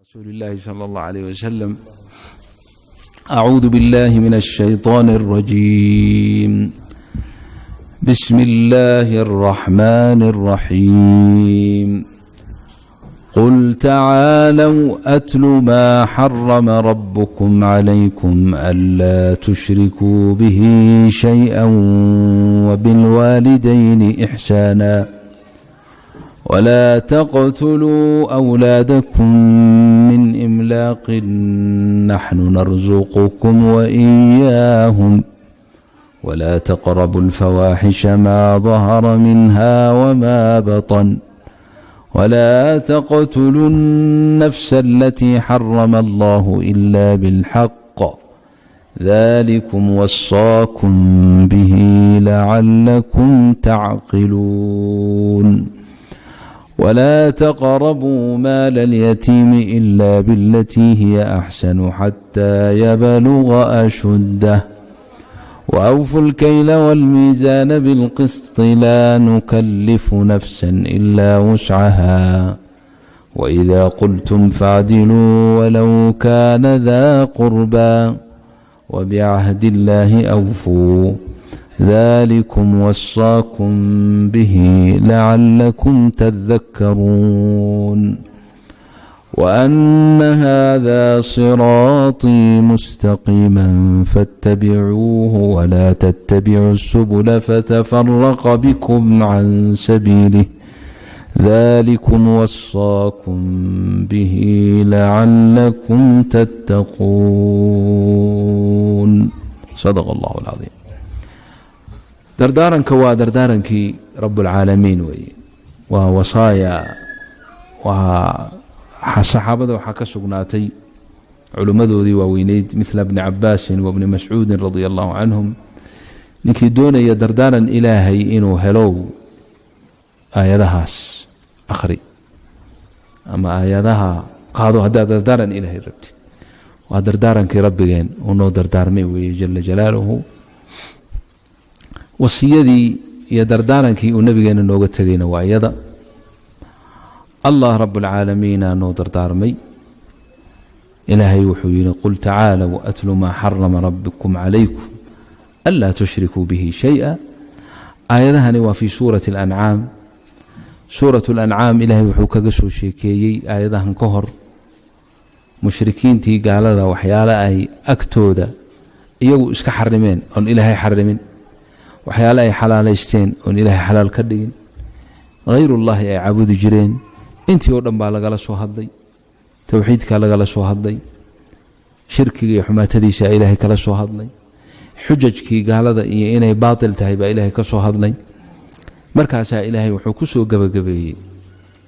رسول الله صلى الله عليه وسلم. أعوذ بالله من الشيطان الرجيم. بسم الله الرحمن الرحيم. قل تعالوا أتل ما حرم ربكم عليكم ألا تشركوا به شيئا وبالوالدين إحسانا ولا تقتلوا أولادكم من إملاق نحن نرزقكم وإياهم ولا تقربوا الفواحش ما ظهر منها وما بطن ولا تقتلوا النفس التي حرم الله إلا بالحق ذلكم وصاكم به لعلكم تعقلون ولا تقربوا مال اليتيم إلا بالتي هي أحسن حتى يبلغ أشده وأوفوا الكيل والميزان بالقسط لا نكلف نفسا إلا وسعها وإذا قلتم فاعدلوا ولو كان ذا قربى وبعهد الله أوفوا ذلكم وصاكم به لعلكم تذكرون وأن هذا صراطي مستقيما فاتبعوه ولا تتبعوا السبل فتفرق بكم عن سبيله ذلكم وصاكم به لعلكم تتقون. صدق الله العظيم. dardaaranka waa dardaarankii rabbulcaalamiin weeye, waa wasaaya, waa saxaabada waxaa ka sugnaatay culimmadoodii waaweyneyd midla bni cabaasin wa bni mascuudin radia allahu canhum. ninkii doonaya dardaaran ilaahay inuu helow aayadahaas akhri ama aayadaha qaado haddaad dardaaran ilaahay rabtid. waa dardaarankii rabbigeen uu noo dardaarmay weeye jala jalaaluhu. wasiyadii iyo dardaarankii uu nabigeena nooga tegayna waa iyada. allah rabbulcaalamiina noo dardaarmay. ilaahay wuxuu yidhi qul tacaalow atlu maa xarama rabbukum calaykum anlaa tushrikuu bihi shaya. aayadahani waa fii suurati alancaam. suuratu alancaam ilaahay wuxuu kaga soo sheekeeyey aayadahan ka hor mushrikiintii gaalada waxyaale ay agtooda iyagu iska xarimeen oon ilaahay xarimin, waxyaale ay xalaalaysteen oon ilaahay xalaal ka dhigin, hayrullaahi ay caabudi jireen. intii oo dhan baa lagala soo hadlay. towxiidkaa lagala soo hadlay. shirkiga iyo xumaatadiisa ilaahay kala soo hadlay. xujajkii gaalada iyo inay baatil tahay baa ilaahay ka soo hadlay. markaasaa ilaahay wuxuu ku soo gebagabeeyey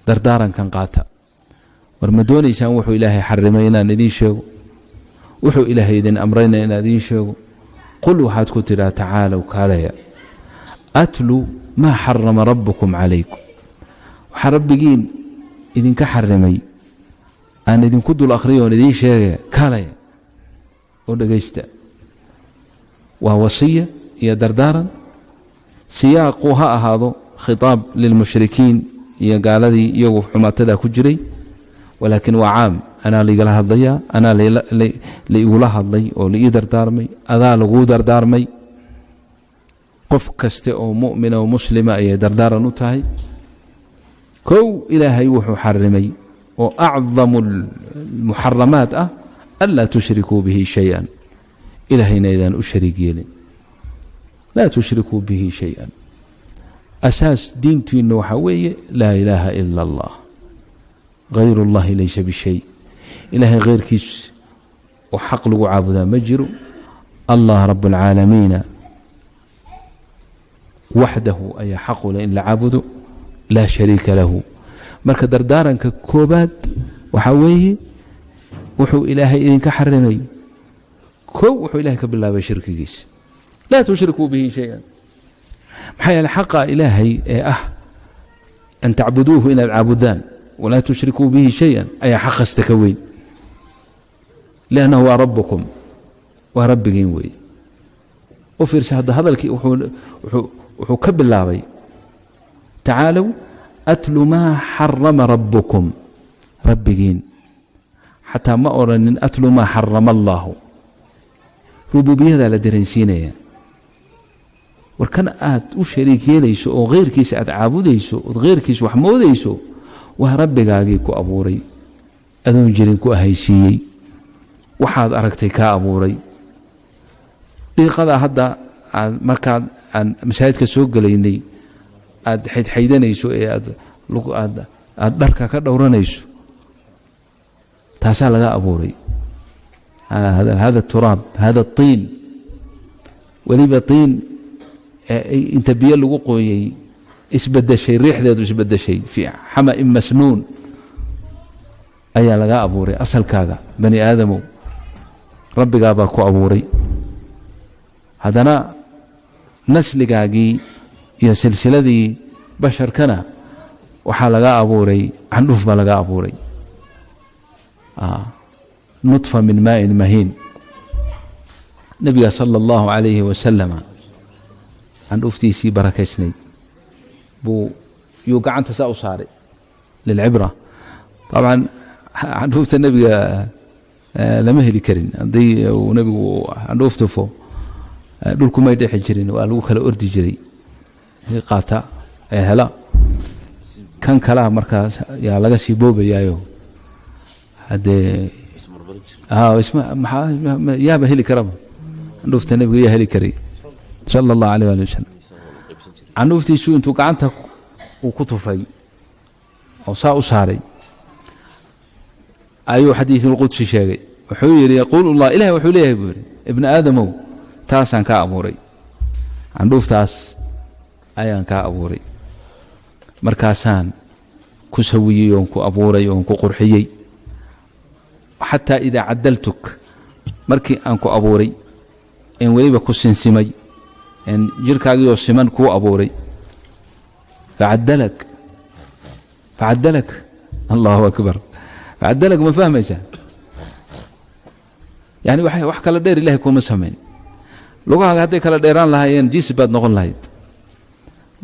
dardaarankan qaata. war ma doonaysaan wuxuu ilaahay xarimay inaan idiin sheego? wuxuu ilaahay idin amrayna inaan idiin sheego? qul waxaad ku tidhaa tacaalow kaalaya atlu maa xarama rabbukum calaykum. waxaa rabbigiin idinka xarimay aan idinku dul akhriyo oon idiin sheegaya kaalaya oo dhegaysta. waa wasiya iyo dardaaran. siyaaqu ha ahaado khitaab lilmushrikiin iyo gaaladii iyagu xumaatadaa ku jiray, walaakin waa caam. anaa laigala hadlayaa, anaa laigula hadlay oo laii dardaarmay, adaa laguu dardaarmay. qof kaste oo mu'mina oo muslima ayay dardaaran u tahay. kow ilaahay wuxuu xarimay oo acdamu almuxaramaat ah anlaa tushrikuu bihi shay-an. ilaahayna idaan u shariig yeelin. laa tushrikuu bihi shay-an. asaas diintiinna waxaa weeye laa ilaaha ila allah hayru اllahi laysa bishay. ilaahay kheyrkiis oo xaq lagu caabudaa ma jiro. allah rabbulcaalamiina waxdahu ayaa xaqu leh in la caabudo, laa shariika lahu. marka dardaaranka koobaad waxaa weeye wuxuu ilaahay idinka xarimay. kow wuxuu ilahay ka bilaabay shirkigiisa, laa tushrikuu bihi shay-an. maxaa yeele xaqa ilaahay ee ah an tacbuduuhu inaad caabudaan walaa tushrikuu bihi shay-an ayaa xaq kasta ka weyn. liannahu waa rabbukum, waa rabbigiin weeye. u fiirsa hadda hadalkii wuxuu ka bilaabay tacaalow atlu maa xarama rabbukum. rabbigiin xataa ma odhanin atlu maa xarama allaahu. rubuubiyadaa la dareensiinaya. war kan aad u shariik yeelayso oo khayrkiisa aad caabudayso ood khayrkiisa wax moodayso waa rabbigaagii ku abuuray, adoon jirin ku ahaysiiyey, waxaad aragtay kaa abuuray. dhiiqadaa hadda aad markaad aan masaajidka soo gelaynay aad xaydxaydanayso ee aad dharka ka dhowranayso, taasaa laga abuuray. hada turaab, hada tiin, weliba tiin inta biyo lagu qooyey isbedeshay, riixdeedu isbedeshay fii xama'in masnuun ayaa laga abuuray. asalkaaga bani aadamow rabbigaabaa ku abuuray. haddana nasligaagii iyo silsiladii basharkana waxaa laga abuuray candhuuf baa laga abuuray. nutfa min maa'in mahiin. nebiga sala allahu calayhi wasalama candhuuftiisii barakaysnayd yuu gacanta saa u saaray lilcibra. طabcan candhuufta nebiga lama heli karin. haddii uu nebigu candhuuf tufo dhulku may dhexi jirin, waa lagu kala ordi jiray. qaata ee hela kan kalaa markaas yaa laga sii boobayaayo haddee yaaba heli karaba. candhuufta nebiga yaa heli karay sala allahu alayh ali wasalam. candhuuftiisuu intuu gacanta uu ku tufay oo saa u saaray ayuu xadiisulqudsi sheegay. wuxuu yidhi yaquulu llah, ilahay wuxuu leeyahay buu yidhi, ibna aadamow taasaan kaa abuuray, candhuuftaas ayaan kaa abuuray, markaasaan ku sawiyey oon ku abuuray oon ku qurxiyey. xataa idaa cadaltuk, markii aan ku abuuray en weliba ku sinsimay en jirkaagiioo siman kuu abuuray, facadalak allahu akbar. facadalak ma fahmaysaa? yani wax kala dheer ilahay kuma samayn. lugahaaga hadday kala dheeraan lahaayeen jiisi baad noqon lahayd.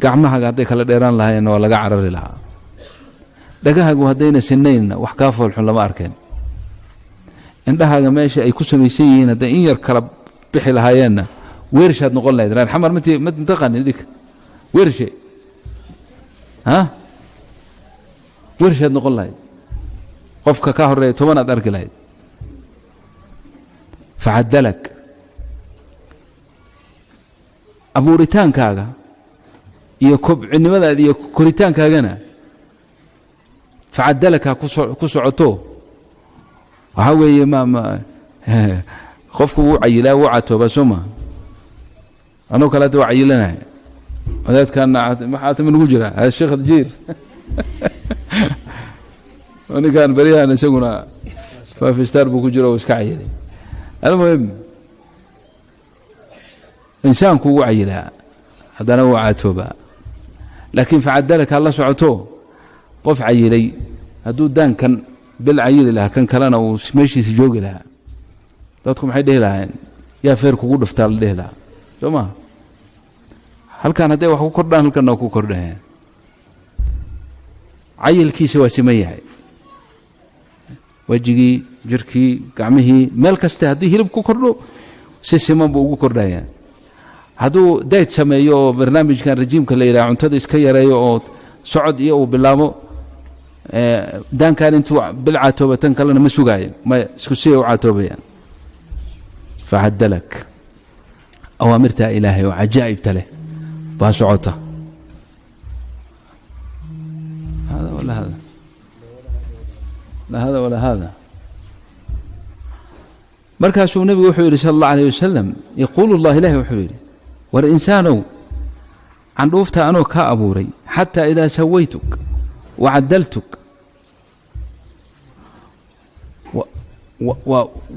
gacmahaaga hadday kala dheeraan lahaayeenna waa laga carari lahaa. dhagahaagu haddayna sinaynna wax kaa foolxun lama arkeen. indhahaaga meesha ay ku samaysan yihiin hadday in yar kala bixi lahaayeenna weershaad noqon lahayd. reer xamar mataqaani idinka weershe weershaad noqon lahayd. qofka ka horeeya 10 aad arki lahayd. facadalak, abuuritaankaaga iyo kobcinimadaada iyo koritaankaagana facadalaka ku socoto. waxaa weeye qofku wuu cayilaa, wuu catooba sooma. anoo kale hadda waa cayilanahay. wadaadkaana maxaatama nugu jira sheekh aljiir ninkaan beryahan isaguna fafistar buu ku jiro oo iska cayilay. almuhim insaanku wuu cayilaa, haddana wuu catoobaa. laakiin facadalaka la socoto. qof cayilay hadduu daankan bil cayili lahaa, kan kalena uu meeshiisa joogi lahaa, dadku maxay dhehi lahaayeen? yaa feer kugu dhuftaa la dhehi lahaa soo maa. halkan hadday wax ku kordhaan, halkanna ku kordhaheen. cayilkiisa waa siman yahay. wejigii, jirkii, gacmihii, meel kaste haddii hilib ku kordho si siman buu ugu kordhayaa. hadduu dayt sameeyo oo barnaamijkan rajiimka la yidhaha cuntada iska yareeyo oo socod iyo uu bilaabo, daankan intuu bil catooba tan kalena ma sugaayo, maya isku siday u catoobayaan. facadalak, awaamirtaa ilaahay oo cajaa'ibta leh baa socota. hada wala hada, la hada wala hada. markaasuu nebigu wuxuu yidhi sala allahu alayh wasalam, yaquulu llah, ilahi wuxuu yidhi, war insaanow candhuufta anoo kaa abuuray, xataa idaa sawaytuk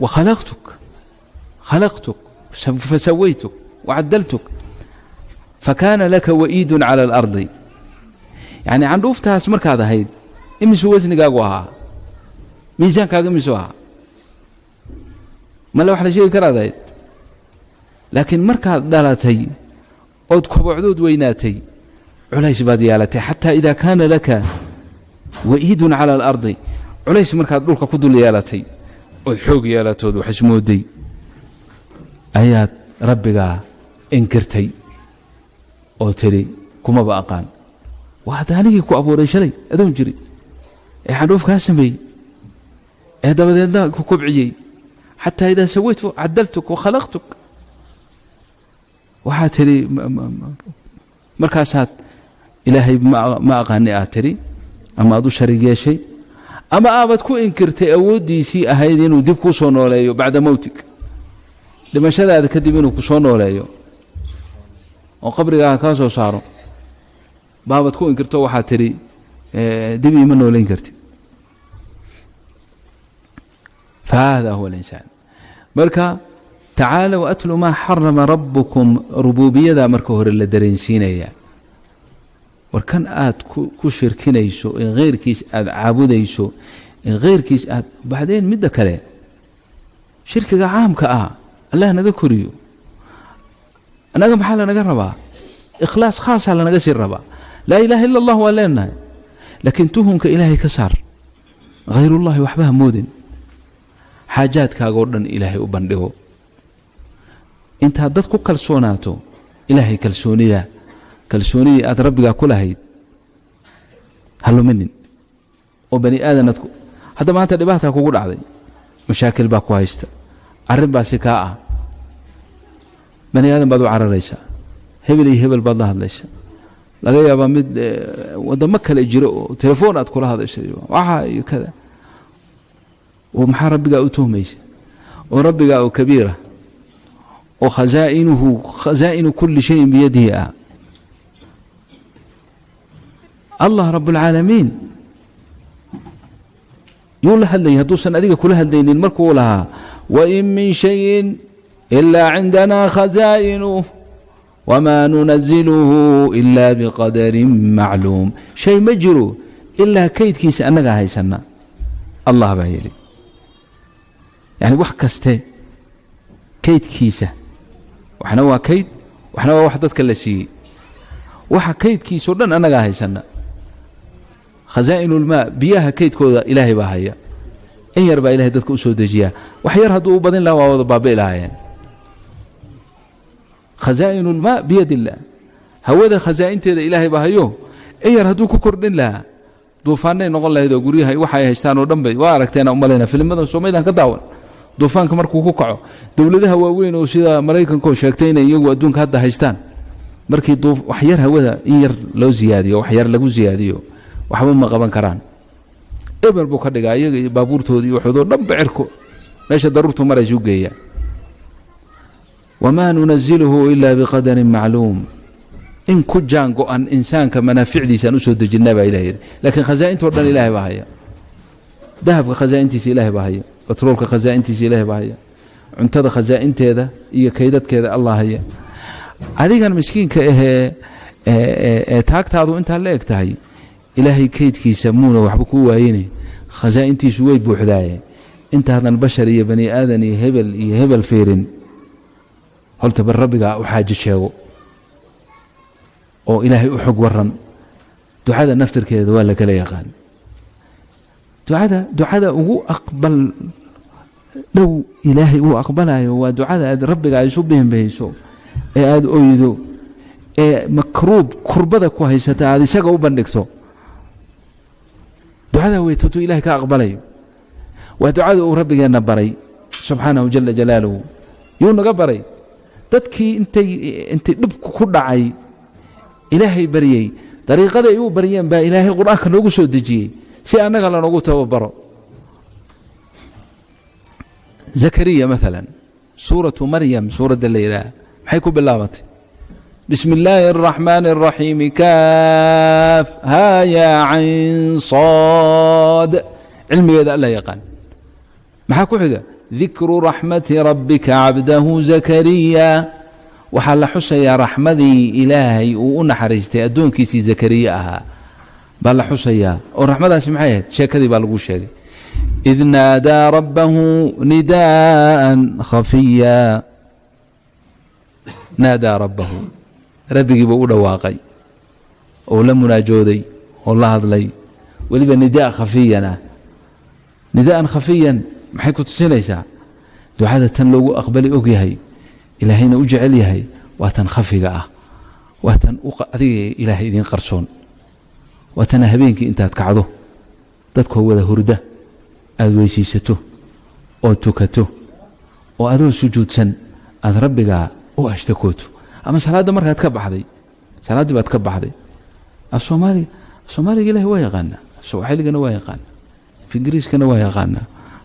wacadaltuk khalaqtuk fasawaytuk wacadaltuk fakaana laka wa'iidun cala alardi. yani candhuuftaas markaad ahayd imisuu wasnigaagu ahaa? miisaankaaga imisuu ahaa? male wax la sheegi karaad ahayd. laakiin markaad dhalatay ood kobocdood weynaatay, culays baad yeelatay. xataa idaa kaana laka wa'iidun cala alardi, culays markaad dhulka ku dul yeelatay والحوق يا لاتود وحشمودي آيات ربك إنكرتي أو تري كما بأقان وهذا هنيجي كو أبو ريشلي هذا مجري حنوف كاسمي هذا بدأ كوبعي حتى إذا سويت عدلتك وخلقتك وحاتري مركزات إلهي ما أغاني آتري أما أدو شريكي شيء أما أبدكو إنكرتي أودي سي أهيدين ودبكو صنوليو بعد موتك لما شذا هذا كدبينو كصنوليو وقبري كاسو صارو بابدكو إنكرتو وحاتري دبي منه لإنكرتي فهذا هو الإنسان مركا تعالى وأتلوا ما حرم ربكم ربوبية ذا مركوهر اللي درينسينيا وكان آد كشر كنيسو إن غير كيس آد عابديسو إن غير كيس آد بعدين مدى كلام شركة عام كآ الله نجا كوريو أنا جم حالة نجا ربا إخلاص خاص على نجا سر ربا لا إله إلا الله ولا لنا لكن توهم كإلهي كسر غير الله وحبها مودن حاجات كاغوردن إلهي وبندقو انت هددكو كالسوناتو إلهي كالسونية أد ربك كلهيد هلو منن وبني آدنتكو هذا ما أنت لباهتها كوكول عضي مشاكل باكو هايستا عرب باسكاء بني آدم بادو عرر ليسا هبل بادله ليسا لغاية بامد ودمك الإجراء تلفونات كل هذا الشيء وحاي كذا ومحا ربك أتهميش وربك كبيرة وخزائنه خزائن كل شيء بيده الله رب العالمين يقول هذي هدوسن أديك كل هذين المركو لها وإن من شيء إلا عندنا خزائنه وما ننزله إلا بقدر معلوم شيء مجرو إلا كيد كيس أنك هاي سنة الله بهيلي يعني وحكسته كيد كيسه وحنا waa kayd waxna waa wax dadka la siiyay waxa kaydkiiso dhan anaga haysana khazaa'inul maa biyaha kaydkooda ilaahay baa haya in yar baa ilaahay dadka u soo dejiya wax yar haduu u badin la waa wada baabilaayeen khazaa'inul maa biyadillah hawada khazaa'inteeda ilaahay baa hayo in yar haduu ku kordhin la duufaanay noqon lahayd oo guriyaha waxa ay haystaan oo dhanbay waa aragteen umaleena filmadan Soomaaliland ka daawan duufaanka markuu ku kaco dawladaha waaweyn oo sida Mareykanka oo sheegtay inay iyagu adduunka hadda haystaan markii wax yar hawada in yar loo ziyaadiyo wax yar lagu ziyaadiyo waxba ma qaban karaan eber buu ka dhigaa iyaga baabuurtoodii waxoodo dhan bacirko meesha daruurtu maraysu geeya wama nunziluhu illa biqadarin ma'lum in ku jaango an insaanka manaaficdiisan u soo dejinaa baa ilaahay laakiin khazaa'intu dhan ilaahay baa haya dahabka khazaa'intiisa ilaahay baa haya بترولك خزائنتي إله باهية عنتظر خزائنتي هذا هي كيدت كذا الله هي هذه كان مسكين كه تاكت هذا أنت هلا يكتهي إلهي كيد يسمونه وحبكوا وينه خزائنتي شوي بوحداية أنت هذا البشر يا بني آدم يهبل فيرن هل تبربك أو حاجة شيء أو إلهي أحق ورن دعاء نفتر كذا ولا كلا يقال دعاء هو أقبل لو إلهي هو أقبلها ودعاء ربك يسبهم بهيسو أد أيدو مكروب كربتك وهيستا هذه سجوا بندكسو دعاء هو يتوتو إلهي كأقبله ودعاء ربك نبري سبحانه جل جلاله يوم نقبري تدكي أنت لبك كل عي إلهي بريء طريقة يو بريان با إلهي قرآن كنوجو سودجي سي أنا قال نقول توبرو زكريا مثلا سورة مريم سورة الليلة حيكون باللامت بسم الله الرحمن الرحيم كاف ها يا عين صاد علمي هذا الله يقال ما حكوا حاجة ذكر رحمة ربك عبده زكريا وحال حسن يا رحمتي إلهي ونحرجتي أدون كيسي زكريا بل حسيا ورحمة سمعيه شيء كذي بالقول شيء إذ نادى ربه نداء خفيا نادى ربه ربي بقول واقعي ولم مناجودي والله هذلي ولي نداء خفيا maxay ku tusinaysaa ducada tan loogu aqbali og yahay ilaahayna u jecel yahay waa tan khafiga ah waa tan adiga ilaahay idin qarsoon waa tan habeenkii intaad kacdo dadkoo wada hurda aad weysiisato oo tukato oo adoo sujuudsan aad rabbiga u ashtakooto ama salaada markaad ka baxday salaadii baad ka baxday Soomaaliga ilaahay waa yaqaana Soomaaliga waa yaqaana Ingiriiskana waa yaqaana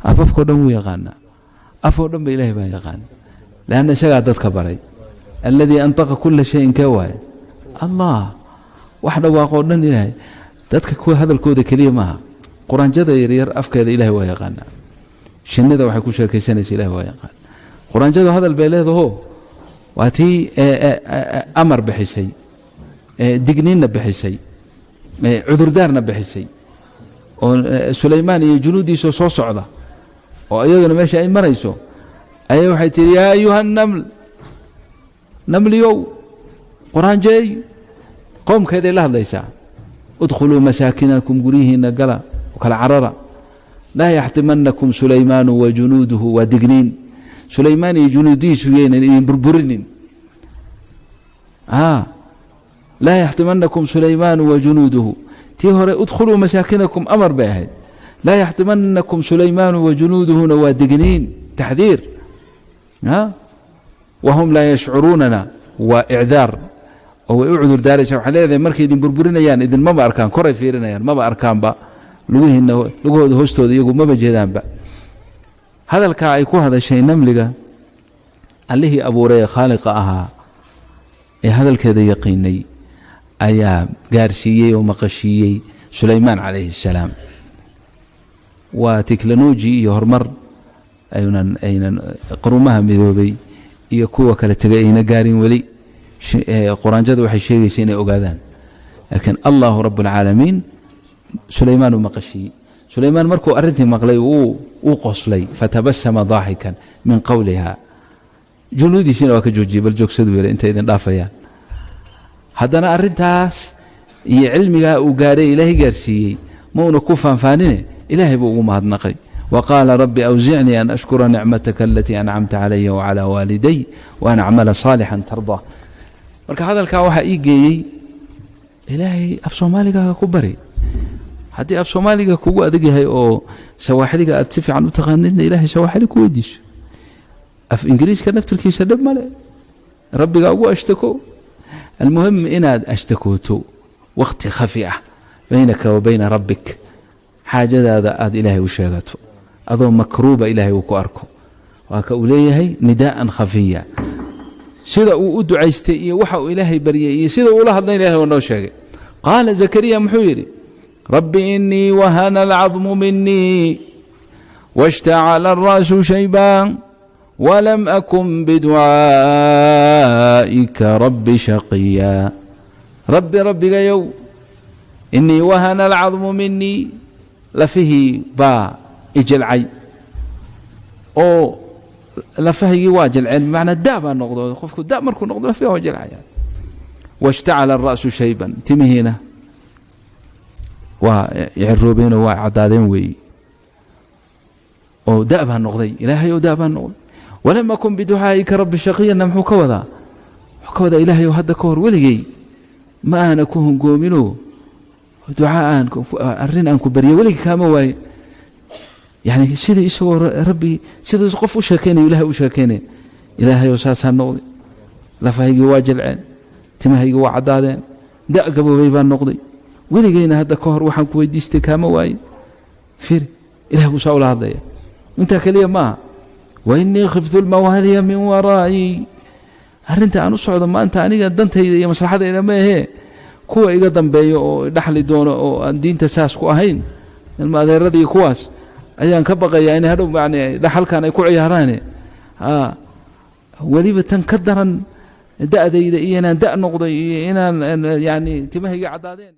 afafkoo dhan wuu yaqaana afoo dhan ba ilaahay baa yaqaana laana isagaa dadka baray alladii antaqa kulla shayin ka waay Allah wax dhawaaqo dhan ilaahay dadka ku hadalkooda kaliya maaha quraanjada yar afkeeda ilaahay waa yaqaana shinnida waxay ku sheekaysanaysaa ilaahay waa yaqaan quraanjada hadal bay leedahay waatii amar bixisay digniinna bixisay cudurdaarna bixisay oo Sulaymaan iyo junuudiisa soo socda oo iyaduna meesha ay marayso ay waxay tiri yaa ayuha namliyow quraanjay qoomkeeday la hadlaysaa udkhuluu masaakinakum guryihiina gala kala carara laa yaxtimanakum Sulaymaan wa junuuduhu wa digniin Sulaymaan iyo junuudiisu yeenan idin burburinin laa yaxtimanakum Sulaymaan wa junuuduhu tii hore udkhuluu masaakinakum amar bay ahayd laa yaxtimanakum Sulaymaan wa junuuduhuna waa digniin taxdiir wahum laa yashcuruunana waa icdaar oo way u cudur daaraysaa waxay leedahay markay idin burburinayaan idin maba arkaan koray fiirinayaan maba arkaanba lugahooda hoostooda iyagu maba jeedaanba hadalkaa ay ku hadashay namliga allihii abuuray khaaliqa ahaa ee hadalkeeda yaqiinay ayaa gaarsiiyey oo maqashiiyey Sulaymaan calayhi salaam waa teknoloji iyo horumar aynan qarumaha midoobay iyo kuwa kale tagay ayna gaarin wali quraanjadu waxay sheegaysaa inay ogaadaan laakiin Allahu rabbul caalamiin Sulaymaan maqashiiyey Sulaymaan markuu arintii maqlay uu qoslay fatabassama daahikan min qawliha junuudiisina waa ka joojiyay bal joogsadu yiri inta idin dhaafayaan haddana arintaas iyo cilmiga uu gaaray ilaahay gaarsiiyey ma una ku faanfaanine ilaahay buu ugu mahadnaqay وقال ربي أوزعني أن أشكر نعمتك التي أنعمت علي وعلى والدي وأن أعمل صالحا ترضاه marka hadalka waxa ii geeyay ilaahay af Soomaaliga ku bari hadii af Soomaaliga kugu adag yahay oo Sawaaxiliga aad si fiican u taqaanid ilaahay Sawaaxili ku weydiiso af Ingiriiska naftirkiisa dhab male rabbiga ugu ashtako المهم inaad ashtakooto waqti khafi ah baynaka wa bayna rabbik xaajadaada aad ilaahay u sheegato adoo makruuba ilaahay uu ku arko waa ka uu leeyahay nidaa'an khafiya sida uu u ducaystay iyo waxa uu ilaahay bariyay iyo sida uu la hadlay ilaahay noo sheegay qaala zakariya muxuu yiri rabbi inni wahana al'azmu minni washta'ala ar-ra'su shayban ولم أكن بدعائك رب شقيا ربي يو إني وهن العظم مني لفيه با إجلعي أو لفيه واجل عين بمعنى الداء بالنقض خفك الداء مركو نقض لفيه واجل عيان واشتعل الرأس شيبا تمهينه ويعروا بينه وعدادين وي أو داء بالنقضي إلهي وداء بالنقض ولم أكن بدعائك رب شقيا نمحو كوذا إلهي وهذا كور ولقي ما أنا كوهم قومنو دعاء أرين أنكم بريا ولقي كامواي يعني سيدي إسوا ربي سيدي قف وشاكيني إلهي وساسا النقضي لفهي واجل عين تمهي وعدادين داء قبو بيبان نقضي ولقينا هذا كور وحن كويديستي كامواي فير إلهي وساول هذا انت كليا ما وإني خفت الموالي من ورائي أرنت أن أصعد ما أنت أنيقا دنتي يا مصلحة إلى ما هي كوا إيقا دنبي أو دحلي دون أو دين تساس كوا هين الماذا الذي كواس أيان كبقى يعني هذا يعني دحل كان يكوع يهراني وليبة تنكدرا دأ ذي إينا دأ نقضي إينا يعني تمهي عدادين